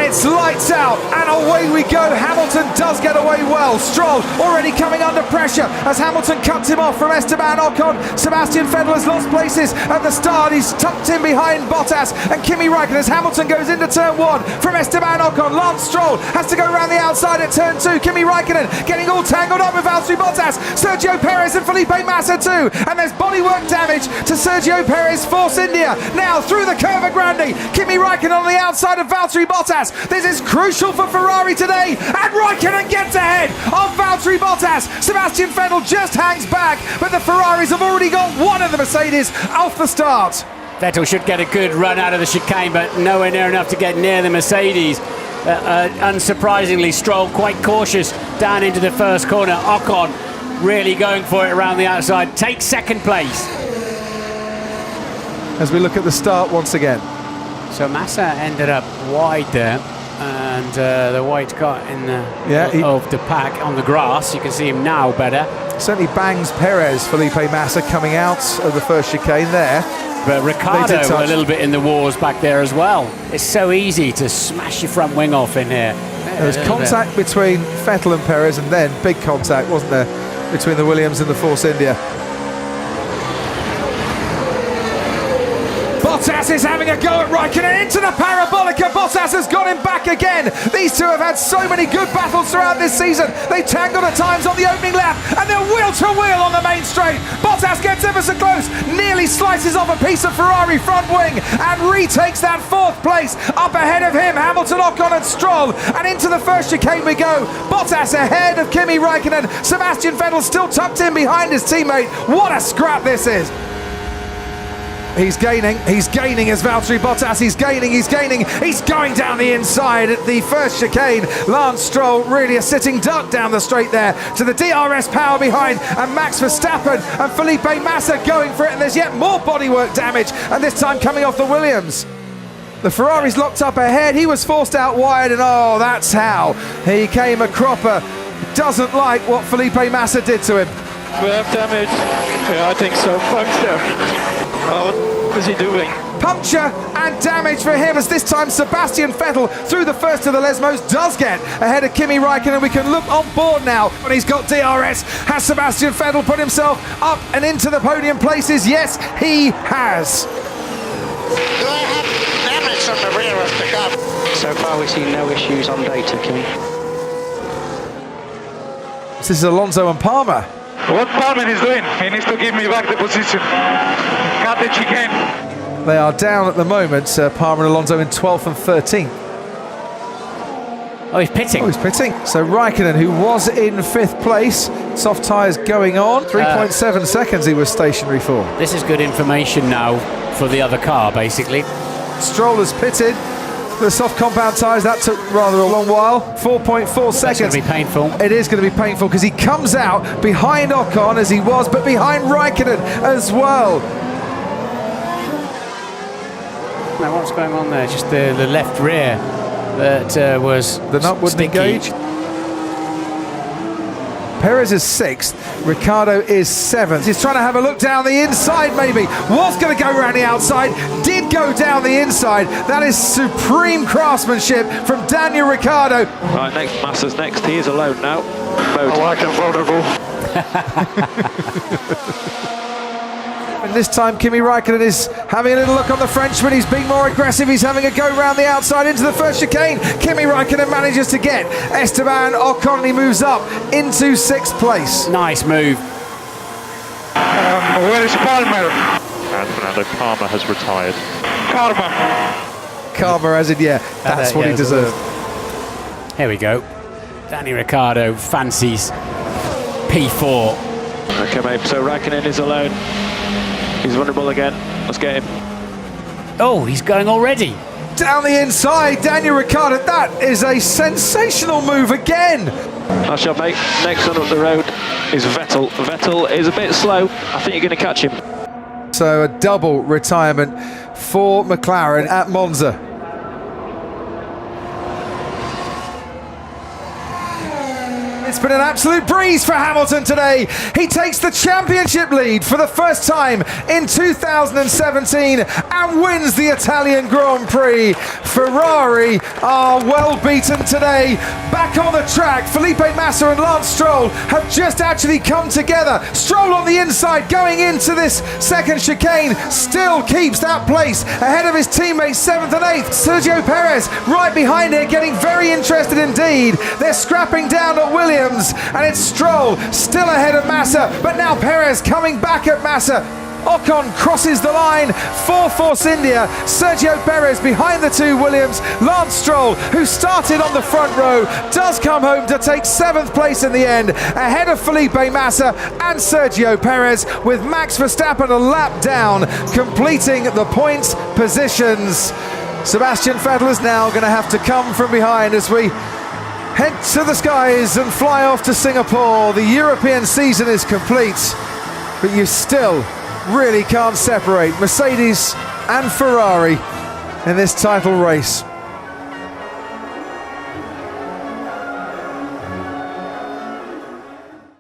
it's lights out, and away we go. Hamilton does get away well. Stroll already coming under pressure as Hamilton cuts him off from Esteban Ocon. Sebastian Vettel has lost places at the start. He's tucked in behind Bottas and Kimi Räikkönen as Hamilton goes into turn 1 from Esteban Ocon. Lance Stroll has to go around the outside at turn 2. Kimi Räikkönen getting all tangled up with Valtteri Bottas. Sergio Perez and Felipe Massa too. And there's bodywork damage to Sergio Perez, Force India. Now through the Curva Grande. Kimi Räikkönen on the outside of Valtteri Bottas. This is crucial for Ferrari today. And Räikkönen gets ahead of Valtteri Bottas. Sebastian Vettel just hangs back, but the Ferraris have already got one of the Mercedes off the start. Vettel should get a good run out of the chicane, but nowhere near enough to get near the Mercedes. Unsurprisingly, Stroll quite cautious down into the first corner. Ocon really going for it around the outside. Takes second place. As we look at the start once again. So Massa ended up wide there, and the white car in the of the pack on the grass. You can see him now better. Certainly bangs Perez. Felipe Massa coming out of the first chicane there. But Ricciardo a little bit in the wars back there as well. It's so easy to smash your front wing off in here. There was contact between Vettel and Perez, and then big contact, wasn't there, between the Williams and the Force India. Bottas is having a go at Räikkönen into the Parabolica. Bottas has got him back again. These two have had so many good battles throughout this season. They tangled at times on the opening lap, and they're wheel to wheel on the main straight. Bottas gets ever so close, nearly slices off a piece of Ferrari front wing, and retakes that 4th place. Up ahead of him, Hamilton, Ocon and Stroll, and into the first chicane we go. Bottas ahead of Kimi Räikkönen. Sebastian Vettel still tucked in behind his teammate. What a scrap this is. He's gaining as Valtteri Bottas, he's gaining, he's going down the inside at the first chicane. Lance Stroll really a sitting duck down the straight there to the DRS power behind, and Max Verstappen and Felipe Massa going for it, and there's yet more bodywork damage, and this time coming off the Williams. The Ferrari's locked up ahead, he was forced out wide, and oh, that's how he came a cropper. Doesn't like what Felipe Massa did to him. We have damage. Yeah, I think so. Puncture. What is he doing? Puncture and damage for him, as this time Sebastian Vettel through the first of the Lesmos does get ahead of Kimi Räikkönen. We can look on board now when he's got DRS. Has Sebastian Vettel put himself up and into the podium places? Yes, he has. Do I have damage from the rear of the car? So far we've seen no issues on data, Kimi. This is Alonso and Palmer. What Palmer is doing? He needs to give me back the position. Cut the chicane. They are down at the moment, Palmer and Alonso in 12th and 13th. Oh, he's pitting. So Räikkönen, who was in 5th place, soft tyres going on. 3.7 seconds he was stationary for. This is good information now for the other car, basically. Stroll has pitted. The soft compound tyres, that took rather a long while. 4.4 seconds. That's going to be painful. It is going to be painful because he comes out behind Ocon as he was, but behind Räikkönen as well. Now what's going on there? Just the left rear that was the nut wouldn't engage. Perez is 6th, Ricciardo is 7th. He's trying to have a look down the inside maybe. Was going to go around the outside, did go down the inside. That is supreme craftsmanship from Daniel Ricciardo. Right, next, Massa's next, he is alone now. Oh, I can vulnerable. And this time Kimi Räikkönen is having a little look on the Frenchman. He's being more aggressive. He's having a go round the outside into the first chicane. Kimi Räikkönen manages to get Esteban Ocon, and he moves up into 6th place. Nice move. Where is Palmer? And Fernando Palmer has retired. Karma as in, that's what he deserved. Here we go. Danny Ricciardo fancies P4. Okay, mate, so Räikkönen is alone. He's vulnerable again. Let's get him. Oh, he's going already. Down the inside, Daniel Ricciardo. That is a sensational move again. Nice job, mate. Next one up the road is Vettel. Vettel is a bit slow. I think you're going to catch him. So a double retirement for McLaren at Monza. It's been an absolute breeze for Hamilton today. He takes the championship lead for the first time in 2017 and wins the Italian Grand Prix. Ferrari are well beaten today. Back on the track, Felipe Massa and Lance Stroll have just actually come together. Stroll on the inside going into this second chicane, still keeps that place ahead of his teammates 7th and 8th. Sergio Perez right behind here, getting very interested indeed. They're scrapping down at Williams, and it's Stroll still ahead of Massa, but now Perez coming back at Massa. Ocon crosses the line for Force India. Sergio Perez behind the two Williams. Lance Stroll, who started on the front row, does come home to take 7th place in the end, ahead of Felipe Massa and Sergio Perez, with Max Verstappen a lap down, completing the points positions. Sebastian Vettel is now going to have to come from behind as we head to the skies and fly off to Singapore. The European season is complete, but you still really can't separate Mercedes and Ferrari in this title race.